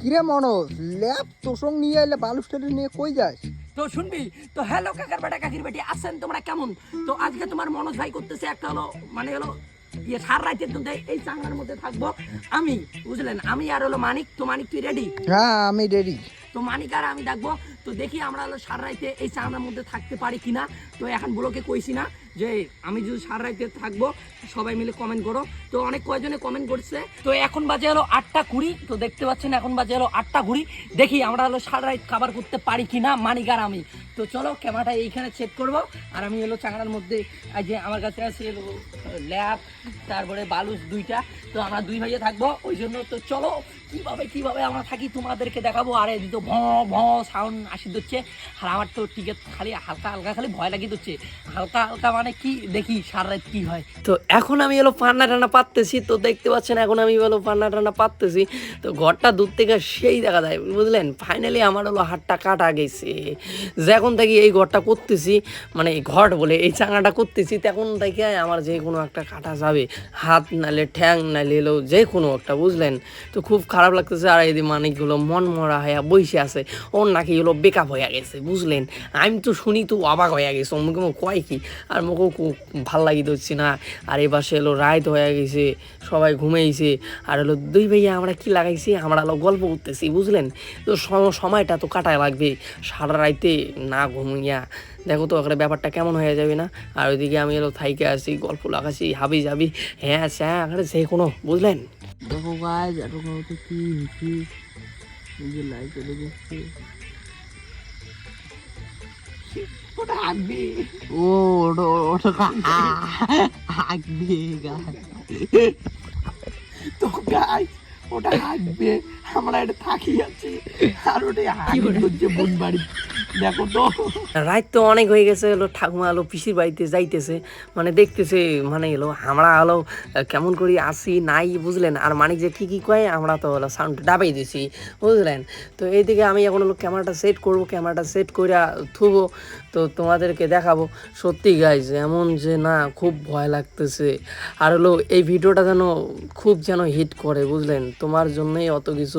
কিরে মনোজ, ল্যাব তোর সঙ্গে নিয়ে এলে বালুস্টারে নিয়ে কই যাস? তো শুনবি তো, হ্যালো কাকার বেটা কাকির বেটি আছেন তোমরা কেমন? তো আজকে তোমার মনোজ ভাই করতেছে একটা হলো মানে হলো ইয়ে সার রাইতের মধ্যে এই চাংড়ার মধ্যে থাকবো আমি, বুঝলেন? আমি আর হলো মানিক। তো মানিক তুই রেডি? হ্যাঁ আমি রেডি। তো মানিক আর আমি ডাকবো। তো দেখি আমরা হলো সার রাইতে এই চাংড়ার মধ্যে থাকতে পারি কিনা। তো এখন ব্লকে কইছি না যে আমি যদি সার রাইতে থাকবো, সবাই মিলে কমেন্ট করো। তো অনেক কয়জনে কমেন্ট করছে। তো এখন বাজে হলো 8:20। তো দেখতে পাচ্ছেন এখন বাজে হলো 8:20। দেখি আমরা হলো সার রাইত খাবার করতে পারি কিনা মানিক আর আমি। তো চলো ক্যামেরাটা এইখানে সেট করবো। আর আমি হলো চাংড়ার মধ্যে যে আমার কাছে আছে ল্যাব, তারপরে বালুস দুইটা। তো আমরা দুই ভাইয়ে থাকবো ওই জন্য। তো চলো কিভাবে আমরা থাকি তোমাদেরকে দেখাবো। আর এই তো ভ সাউন্ড আসি দিচ্ছে। আর আমার তো টিকিট খালি হালকা হালকা খালি ভয় লাগিয়ে দিচ্ছে। হালকা হালকা মানে কি, দেখি সারা রাত কি হয়। তো এখন আমি হলো পান্না টান্না পাততেছি। তো দেখতে পাচ্ছেন এখন আমি হলো পান্না টান্না পাততেছি। তো ঘরটা দূর থেকে সেই দেখা যায়, বুঝলেন? ফাইনালি আমার হলো হাতটা কাটা গেছে। যখন থেকে এই ঘরটা করতেছি, মানে ঘর বলে এই চাঙাটা করতেছি, তখন থেকে আমার যে কোনো একটা কাটা যাবে, হাত নালে ঠ্যাং নালে এলো যে কোনো একটা, বুঝলেন? তো খুব খারাপ লাগতেছে। আর এই মানিকগুলো মন মরা হয়ে বসে আছে, ওর নাকি হলো বেকআপ হয়ে গেছে, বুঝলেন? আমি তো শুনি তো অবাক হয়ে গেছে, মুখে কয় কি, আর মুখেও খুব ভাল লাগি দিচ্ছি না। আর এবার সে এলো রাত হয়ে গেছে, সবাই ঘুমাইছে। আর হলো দুই ভাইয়া আমরা কি লাগাইছি, আমরা হলো গল্প করতেছি, বুঝলেন? তো সময়টা তো কাটায় লাগবে, সারা রাইতে না ঘুমিয়া দেখো তো ওখানে ব্যাপারটা কেমন হয়ে যাবে না? আর ওইদিকে আমি এলো থাইকে আসি, গল্প লাগাচ্ছি, হাবি যাবি, হ্যাঁ স্যাঁ আরে যে কোনো, বুঝলেন? দেখো গাইজ, এতক্ষণ তো কি হয়েছি, নিজের লাইফ চলে যাচ্ছে। ওটা হাঁকবি, ও ওটা হাঁকবে গাছ। তো গাই ওটা হাঁকবে, আমরা এটা থাকি আছি। আর ওটাই হাঁকবে হচ্ছে বোন বাড়ি। দেখো তো রাত তো অনেক হয়ে গেছে, এলো ঠাকুমা এলো পিসির বাড়িতে যাইতেছে, মানে দেখতেছে, মানে এলো আমরা হলো কেমন করি আসি নাই, বুঝলেন? আর মানিক যে কি কয় আমরা তো হলো সাউন্ড ডাবাই দিছি, বুঝলেন? তো এইদিকে আমি এখন হলো ক্যামেরাটা সেট করবো, ক্যামেরাটা সেট করে থুবো। তো তোমাদেরকে দেখাবো। সত্যি গাইজ এমন যে না, খুব ভয় লাগতেছে। আর হলো এই ভিডিওটা যেন খুব যেন হিট করে, বুঝলেন? তোমার জন্যই অত কিছু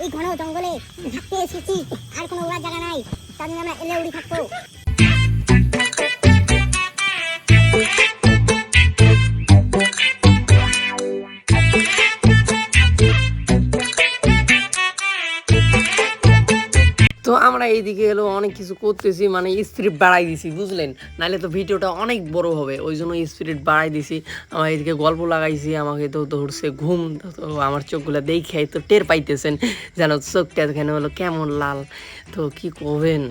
এই ঘন জঙ্গলে থাকতে এসেছি, আর কোনো ওড়ার জায়গা নাই, তার জন্য আমরা এলে উড়ি থাকবো। তো আমরা এইদিকে এলো অনেক কিছু করতেছি, মানে স্পিড বাড়াই দিছি, বুঝলেন? নাহলে তো ভিডিওটা অনেক বড় হবে, ওই জন্য স্পিড বাড়াই দিছি। আমার এইদিকে গল্প লাগাইছি, আমাকে তো ধরছে ঘুম। তো আমার চোখগুলো দেখে তো টের পাইতেছেন যেন চোখটা এখানে হলো কেমন লাল। তো কি করবেন,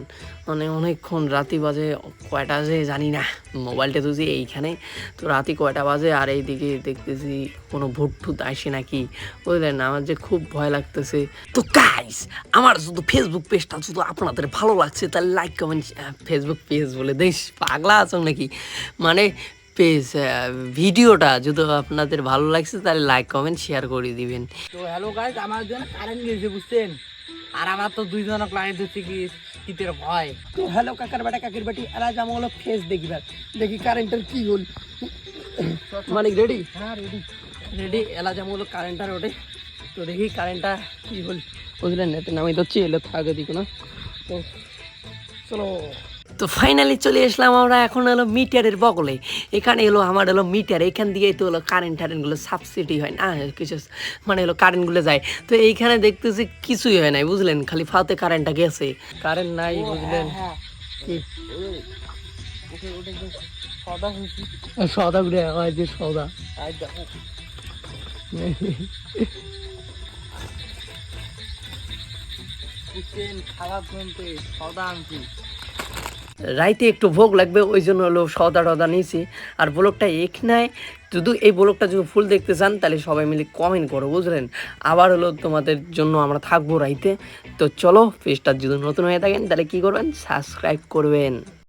মানে অনেকক্ষণ রাতি বাজে, কয়টা যে জানি না, মোবাইলটা তো যে এইখানে। তো রাতি কয়টা বাজে, আর এইদিকে দেখতেছি কোনো ভূত টুত আসে নাকি, বুঝলেন? আমার যে খুব ভয় লাগতেছে। তো গাইস আমার শুধু ফেসবুক পেজটা শুধু আপনাদের ভালো লাগছে তাহলে লাইক কমেন্ট, ফেসবুক পেজ বলে দেশ পাগলা আছো নাকি, মানে পেজ ভিডিওটা যদি আপনাদের ভালো লাগছে তাহলে লাইক কমেন্ট শেয়ার করে দিবেন। তো হ্যালো গাইজ, আমার জন্য কারেন্ট গেছে, বুঝছেন? আর আমার তো দুইজন ক্লায়েন্ট হচ্ছে কি শীতের ভয়। তো হ্যালো কাকার বেটা কাকির বেটি, এরা যেমন হলো ফেস দেখিবার, দেখি কারেন্টের কি হল। মানে রেডি? হ্যাঁ রেডি রেডি। এলা যেমন হলো কারেন্টটা ওঠে, তো দেখি কারেন্টটা কি হল, বুঝলেন? এতে নামি ধরছি, এলে থাকে দিক না। তো চলো। তো ফাইনালি চলে আসলাম আমরা এখন হলো মিটারের বগলে। এখানে এলো আমার হলো মিটার, এখান দিয়েই তো হলো কারেন্টগুলো সাবসিডি হয় না কিছু, মানে হলো কারেন্টগুলো যায়। তো এইখানে দেখতেছি কিছুই হয় নাই, বুঝলেন? খালি ফালতে কারেন্টটা গেছে, কারেন্ট নাই, বুঝলেন? কি সদা ঘুরে হয় যে সদা খারাপ বলতে সদা আনছি। রাইতে একটু ভোগ লাগবে, ওই জন্য হলো সদা টদা নিয়েছি। আর ব্লগটা এখানে, যদি এই ব্লগটা যদি ফুল দেখতে চান তাহলে সবাই মিলে কমেন্ট করো, বুঝলেন? আবার হলো তোমাদের জন্য আমরা থাকবো রাইতে। তো চলো, পেজটা যদি নতুন হয়ে থাকেন তাহলে কি করবেন, সাবস্ক্রাইব করবেন।